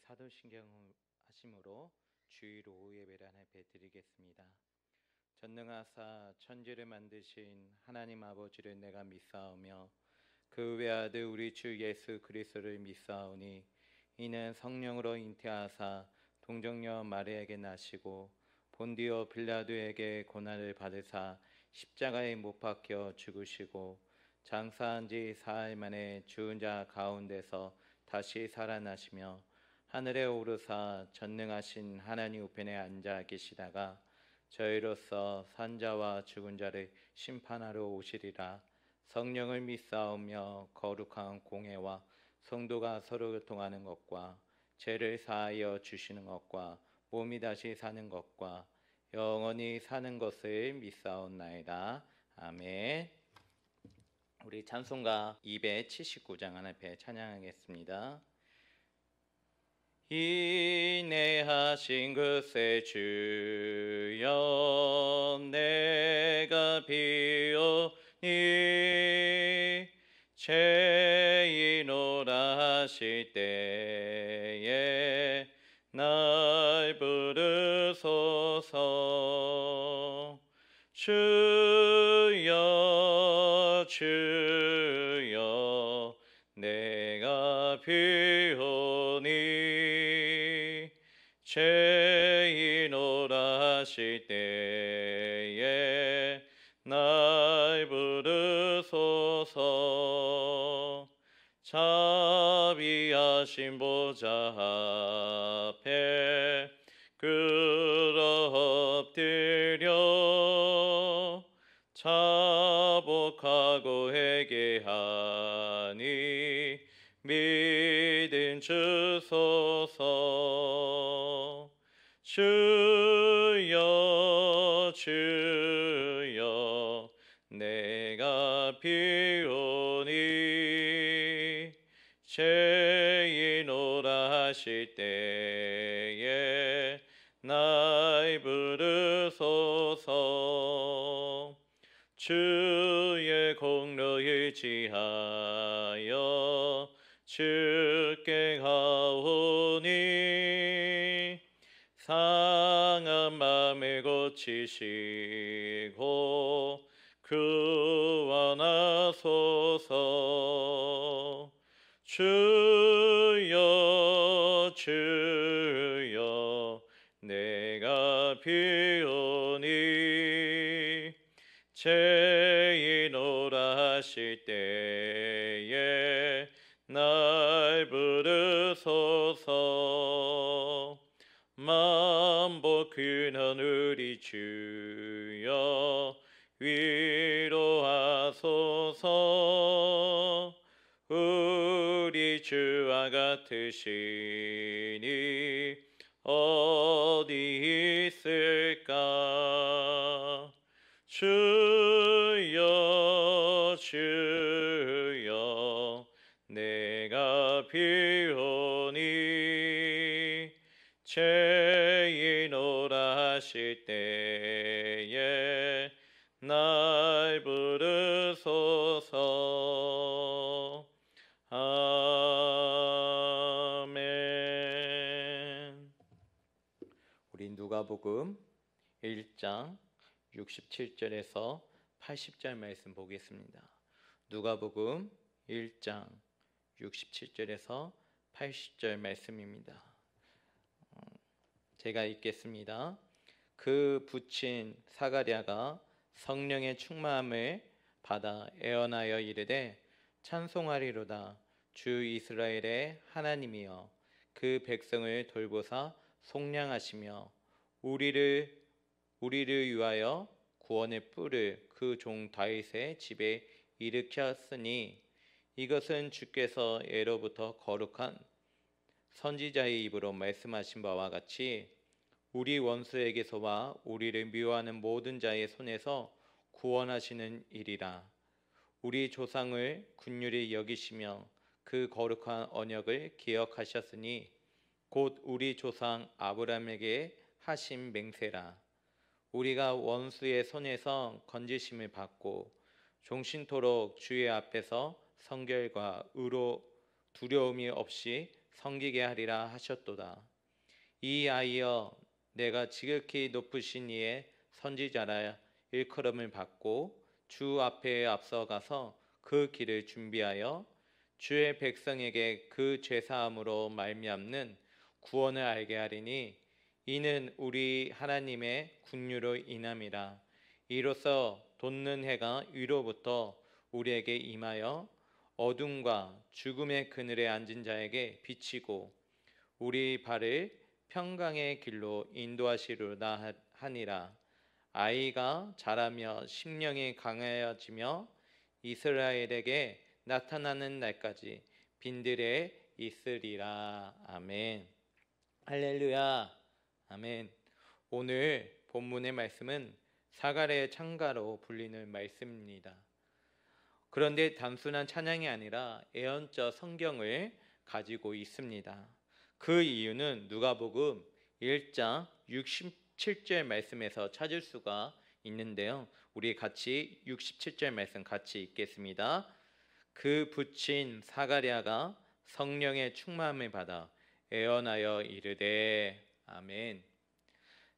사도신경 하심으로 주일 오후 예배를 하나님께 드리겠습니다. 전능하사 천지를 만드신 하나님 아버지를 내가 믿사오며 그 외아들 우리 주 예수 그리스도를 믿사오니 이는 성령으로 잉태하사 동정녀 마리아에게 나시고 본디오 빌라도에게 고난을 받으사 십자가에 못 박혀 죽으시고 장사한 지 사흘 만에 죽은 자 가운데서 다시 살아나시며 하늘에 오르사 전능하신 하나님 우편에 앉아 계시다가 저희로서 산자와 죽은 자를 심판하러 오시리라. 성령을 믿사오며 거룩한 공회와 성도가 서로 교통하는 것과 죄를 사하여 주시는 것과 몸이 다시 사는 것과 영원히 사는 것을 믿사옵나이다. 아멘. 우리 찬송가 279장 하나님께 찬양하겠습니다. 인내하신 그새 주여 내가 비오니 죄인오라 하실 때에 날 부르소서. 주여 주여 내가 비오니 죄인오라 하실 때에 날 부르소서. 자비하신 보좌 앞에 꿇어 엎드려 자복하고 회개하니 믿음 주소서. 주여 주여 내가 비오니 죄인오라 하실 때에 날 부르소서. 주의 공로 의지하여 주께 가오니 상한 마음을 고치시고 구원하소서. 주여 주여 내가 비오니 죄인오라 하실 때에 날 부르소서. 만복 근한 우리 주여 위로하소서. 우리 주와 같으시니 어디 있을까. 주여 주여 내가 비오니 죄인오라 하실 때에 날 부르소서. 아멘. 우리 누가복음 1장 67절에서 80절 말씀 보겠습니다. 누가복음 1장 67절에서 80절 말씀입니다. 제가 읽겠습니다. 그 부친 사가랴가 성령의 충만함을 받아 애언하여 이르되 찬송하리로다. 주 이스라엘의 하나님이여 그 백성을 돌보사 속량하시며 우리를 위하여 구원의 뿔을 그 종 다윗의 집에 일으켰으니 이것은 주께서 예로부터 거룩한 선지자의 입으로 말씀하신 바와 같이 우리 원수에게서와 우리를 미워하는 모든 자의 손에서 구원하시는 일이라. 우리 조상을 긍휼히 여기시며 그 거룩한 언약을 기억하셨으니 곧 우리 조상 아브라함에게 하신 맹세라. 우리가 원수의 손에서 건지심을 받고 종신토록 주의 앞에서 성결과 의로 두려움이 없이 섬기게 하리라 하셨도다. 이아이여 내가 지극히 높으신 이의 선지자라 일컬음을 받고 주 앞에 앞서가서 그 길을 준비하여 주의 백성에게 그 죄사함으로 말미암는 구원을 알게 하리니 이는 우리 하나님의 긍휼로 인함이라. 이로써 돋는 해가 위로부터 우리에게 임하여 어둠과 죽음의 그늘에 앉은 자에게 비치고 우리 발을 평강의 길로 인도하시리로다 하니라. 아이가 자라며 심령이 강하여지며 이스라엘에게 나타나는 날까지 빈들에 있으리라. 아멘. 할렐루야. 아멘. 오늘 본문의 말씀은 사가랴의 창가로 불리는 말씀입니다. 그런데 단순한 찬양이 아니라 예언적 성경을 가지고 있습니다. 그 이유는 누가복음 1장 67절 말씀에서 찾을 수가 있는데요. 우리 같이 67절 말씀 같이 읽겠습니다. 그 붙인 사가랴가 성령의 충만함을 받아 애언하여 이르되. 아멘.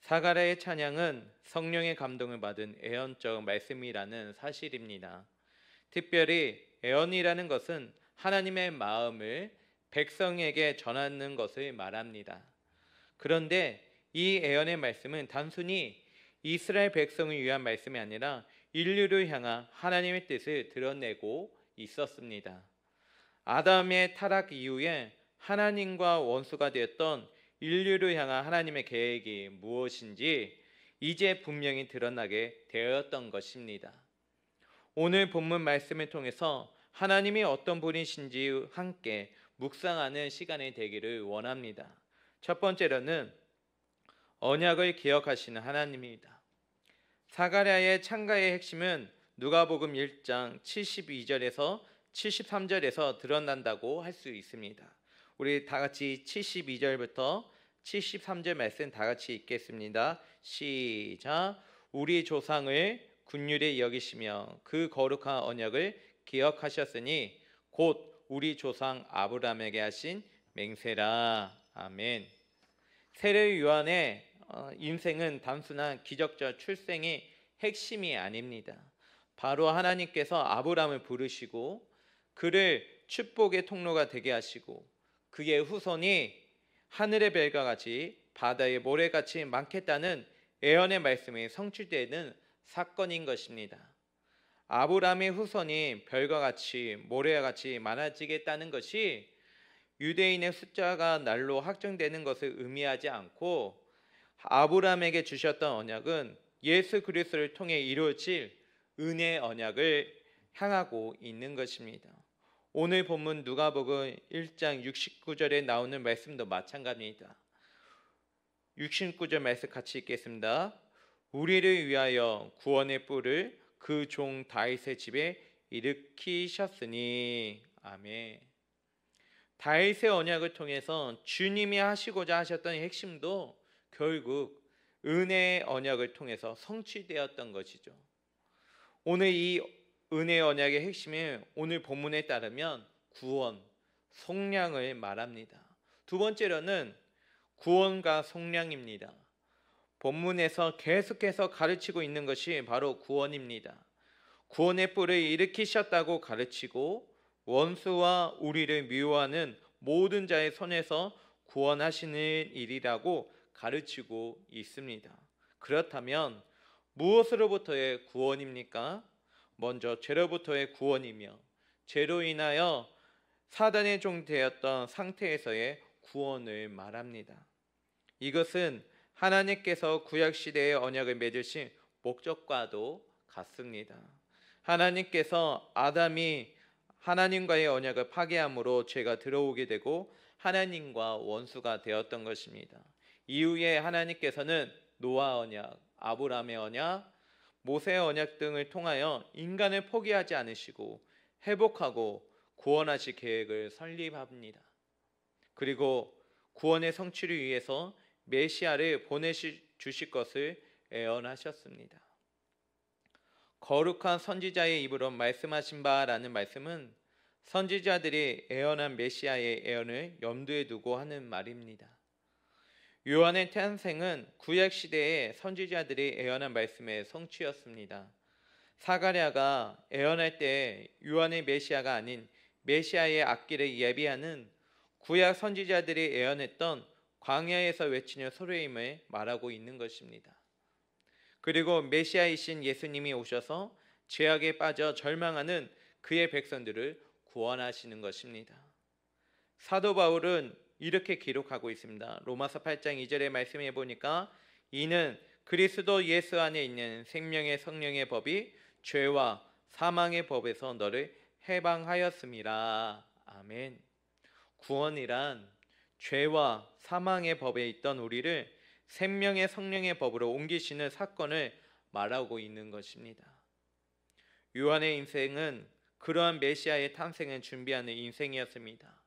사가랴의 찬양은 성령의 감동을 받은 애언적 말씀이라는 사실입니다. 특별히 애언이라는 것은 하나님의 마음을 백성에게 전하는 것을 말합니다. 그런데 이 애언의 말씀은 단순히 이스라엘 백성을 위한 말씀이 아니라 인류를 향한 하나님의 뜻을 드러내고 있었습니다. 아담의 타락 이후에 하나님과 원수가 되었던 인류를 향한 하나님의 계획이 무엇인지 이제 분명히 드러나게 되었던 것입니다. 오늘 본문 말씀을 통해서 하나님이 어떤 분이신지 함께 묵상하는 시간이 되기를 원합니다. 첫 번째로는 언약을 기억하시는 하나님입니다. 사가랴의 창가의 핵심은 누가복음 1장 72절에서 73절에서 드러난다고 할 수 있습니다. 우리 다 같이 72절부터 73절 말씀 다 같이 읽겠습니다. 시작. 우리 조상을 긍휼히 여기시며 그 거룩한 언약을 기억하셨으니 곧 우리 조상 아브라함에게 하신 맹세라. 아멘. 세례 요한의 인생은 단순한 기적적 출생이 핵심이 아닙니다. 바로 하나님께서 아브라함을 부르시고 그를 축복의 통로가 되게 하시고 그의 후손이 하늘의 별과 같이 바다의 모래같이 많겠다는 예언의 말씀이 성취되는 사건인 것입니다. 아브라함의 후손이 별과 같이 모래와 같이 많아지겠다는 것이 유대인의 숫자가 날로 확정되는 것을 의미하지 않고 아브라함에게 주셨던 언약은 예수 그리스도를 통해 이루어질 은혜의 언약을 향하고 있는 것입니다. 오늘 본문 누가복음 1장 69절에 나오는 말씀도 마찬가지입니다. 69절 말씀 같이 읽겠습니다. 우리를 위하여 구원의 뿔을 그 종 다윗의 집에 일으키셨으니. 아멘. 다윗의 언약을 통해서 주님이 하시고자 하셨던 핵심도 결국 은혜의 언약을 통해서 성취되었던 것이죠. 오늘 이 은혜의 언약의 핵심은 오늘 본문에 따르면 구원, 속량을 말합니다. 두 번째로는 구원과 속량입니다. 본문에서 계속해서 가르치고 있는 것이 바로 구원입니다. 구원의 뿔을 일으키셨다고 가르치고 원수와 우리를 미워하는 모든 자의 손에서 구원하시는 일이라고 가르치고 있습니다. 그렇다면 무엇으로부터의 구원입니까? 먼저 죄로부터의 구원이며 죄로 인하여 사단의 종 되었던 상태에서의 구원을 말합니다. 이것은 하나님께서 구약시대의 언약을 맺으신 목적과도 같습니다. 하나님께서 아담이 하나님과의 언약을 파괴함으로 죄가 들어오게 되고 하나님과 원수가 되었던 것입니다. 이후에 하나님께서는 노아 언약, 아브라함의 언약, 모세의 언약 등을 통하여 인간을 포기하지 않으시고 회복하고 구원하실 계획을 설립합니다. 그리고 구원의 성취를 위해서 메시아를 보내주실 것을 예언하셨습니다. 거룩한 선지자의 입으로 말씀하신 바라는 말씀은 선지자들이 예언한 메시아의 예언을 염두에 두고 하는 말입니다. 요한의 탄생은 구약 시대의 선지자들이 예언한 말씀의 성취였습니다. 사가랴가 예언할 때 요한의 메시아가 아닌 메시아의 앞길을 예비하는 구약 선지자들이 예언했던 광야에서 외치는 소리임을 말하고 있는 것입니다. 그리고 메시아이신 예수님이 오셔서 죄악에 빠져 절망하는 그의 백성들을 구원하시는 것입니다. 사도 바울은 이렇게 기록하고 있습니다. 로마서 8장 2절의 말씀해 보니까 이는 그리스도 예수 안에 있는 생명의 성령의 법이 죄와 사망의 법에서 너를 해방하였음이라. 아멘. 구원이란 죄와 사망의 법에 있던 우리를 생명의 성령의 법으로 옮기시는 사건을 말하고 있는 것입니다. 요한의 인생은 그러한 메시아의 탄생을 준비하는 인생이었습니다.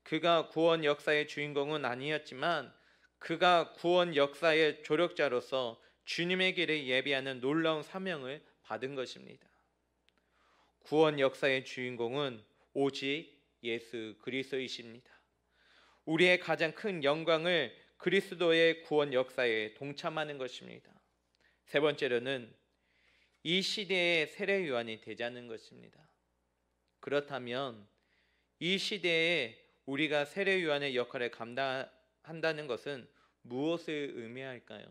그가 구원 역사의 주인공은 아니었지만 그가 구원 역사의 조력자로서 주님의 길을 예비하는 놀라운 사명을 받은 것입니다. 구원 역사의 주인공은 오직 예수 그리스도이십니다. 우리의 가장 큰 영광을 그리스도의 구원 역사에 동참하는 것입니다. 세 번째로는 이 시대의 세례 요한이 되자는 것입니다. 그렇다면 이 시대에 우리가 세례 요한의 역할을 감당한다는 것은 무엇을 의미할까요?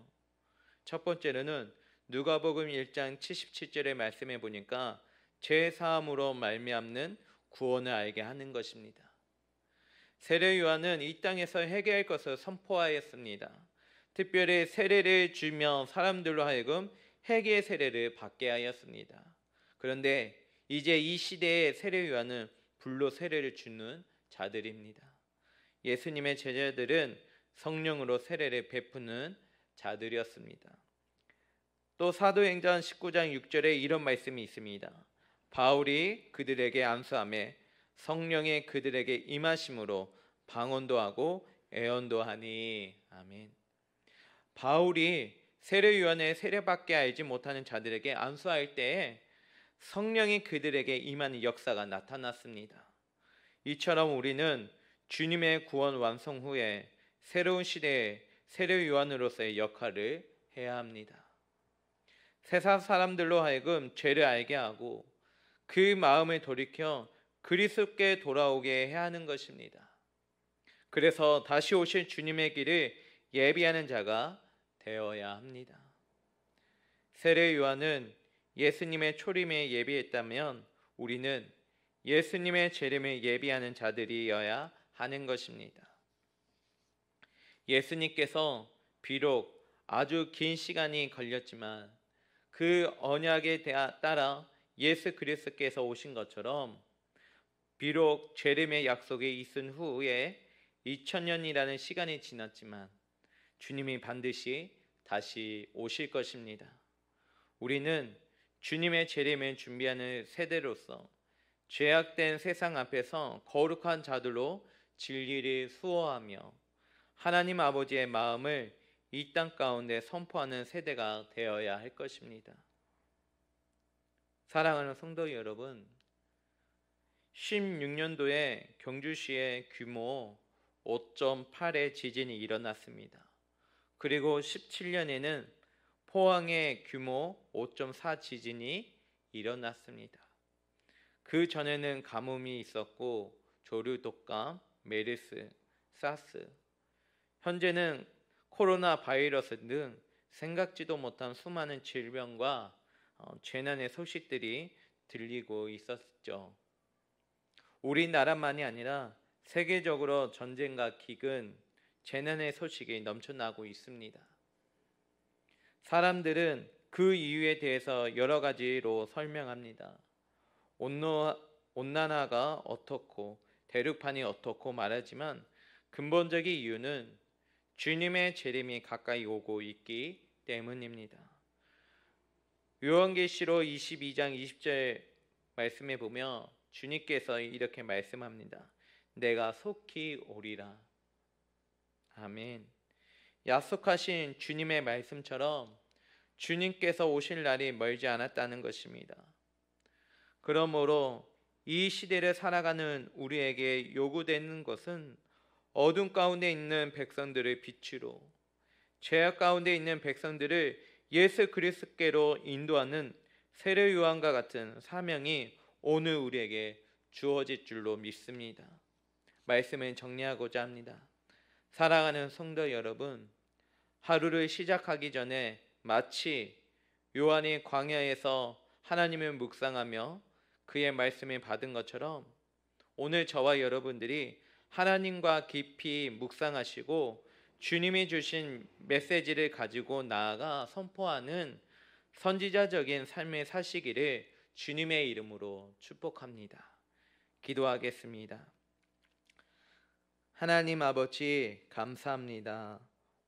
첫 번째로는 누가복음 1장 77절의 말씀에 보니까 죄 사함으로 말미암는 구원을 알게 하는 것입니다. 세례 요한은 이 땅에서 회개할 것을 선포하였습니다. 특별히 세례를 주며 사람들로 하여금 회개의 세례를 받게 하였습니다. 그런데 이제 이 시대의 세례 요한은 불로 세례를 주는 자들입니다. 예수님의 제자들은 성령으로 세례를 베푸는 자들이었습니다. 또 사도행전 19장 6절에 이런 말씀이 있습니다. 바울이 그들에게 안수하매 성령의 그들에게 임하심으로 방언도 하고 애언도 하니. 아멘. 바울이 세례 요한의 세례받게 알지 못하는 자들에게 안수할 때에 성령이 그들에게 임하는 역사가 나타났습니다. 이처럼 우리는 주님의 구원 완성 후에 새로운 시대의 세례 요한으로서의 역할을 해야 합니다. 세상 사람들로 하여금 죄를 알게 하고 그 마음을 돌이켜 그리스도께 돌아오게 해야 하는 것입니다. 그래서 다시 오실 주님의 길을 예비하는 자가 되어야 합니다. 세례 요한은 예수님의 초림에 예비했다면 우리는 예수님의 재림을 예비하는 자들이어야 하는 것입니다. 예수님께서 비록 아주 긴 시간이 걸렸지만 그 언약에 따라 예수 그리스도께서 오신 것처럼 비록 재림의 약속이 있은 후에 2000년이라는 시간이 지났지만 주님이 반드시 다시 오실 것입니다. 우리는 주님의 재림을 준비하는 세대로서 죄악된 세상 앞에서 거룩한 자들로 진리를 수호하며 하나님 아버지의 마음을 이 땅 가운데 선포하는 세대가 되어야 할 것입니다. 사랑하는 성도 여러분, 16년도에 경주시에 규모 5.8의 지진이 일어났습니다. 그리고 17년에는 포항에 규모 5.4 지진이 일어났습니다. 그 전에는 가뭄이 있었고 조류 독감, 메르스, 사스, 현재는 코로나 바이러스 등 생각지도 못한 수많은 질병과 재난의 소식들이 들리고 있었죠. 우리나라만이 아니라 세계적으로 전쟁과 기근, 재난의 소식이 넘쳐나고 있습니다. 사람들은 그 이유에 대해서 여러 가지로 설명합니다. 온난화가 어떻고 대륙판이 어떻고 말하지만 근본적인 이유는 주님의 재림이 가까이 오고 있기 때문입니다. 요한계시록 22장 20절 말씀에 보면 주님께서 이렇게 말씀합니다. 내가 속히 오리라. 아멘. 약속하신 주님의 말씀처럼 주님께서 오실 날이 멀지 않았다는 것입니다. 그러므로 이 시대를 살아가는 우리에게 요구되는 것은 어둠 가운데 있는 백성들을 빛으로, 죄악 가운데 있는 백성들을 예수 그리스도께로 인도하는 세례 요한과 같은 사명이 오늘 우리에게 주어질 줄로 믿습니다. 말씀을 정리하고자 합니다. 사랑하는 성도 여러분, 하루를 시작하기 전에 마치 요한이 광야에서 하나님을 묵상하며 그의 말씀을 받은 것처럼 오늘 저와 여러분들이 하나님과 깊이 묵상하시고 주님이 주신 메시지를 가지고 나아가 선포하는 선지자적인 삶을 사시기를 주님의 이름으로 축복합니다. 기도하겠습니다. 하나님 아버지, 감사합니다.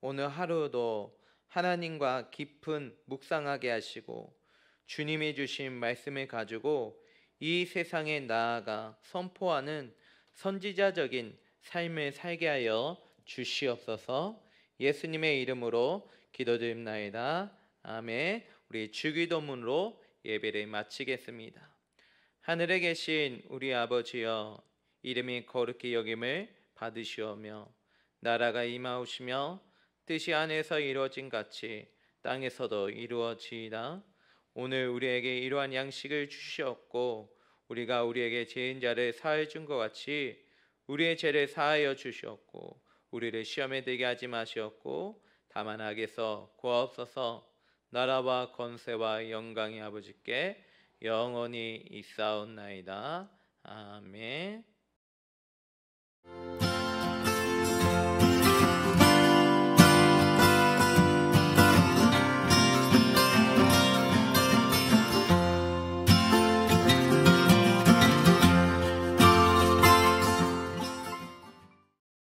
오늘 하루도 하나님과 깊은 묵상하게 하시고 주님이 주신 말씀을 가지고 이 세상에 나아가 선포하는 선지자적인 삶을 살게 하여 주시옵소서. 예수님의 이름으로 기도드립나이다. 아멘. 우리 주기도문으로 예배를 마치겠습니다. 하늘에 계신 우리 아버지여, 이름이 거룩히 여김을 받으시오며 나라가 임하오시며 뜻이 하늘에서 이루어진 같이 땅에서도 이루어지이다. 오늘 우리에게 이러한 양식을 주시옵고 우리가 우리에게 죄인 자를 사하여 준 것 같이 우리의 죄를 사하여 주시옵고 우리를 시험에 들게 하지 마시옵고 다만 악에서 구하옵소서. 나라와 권세와 영광이 아버지께 영원히 있사옵나이다. 아멘.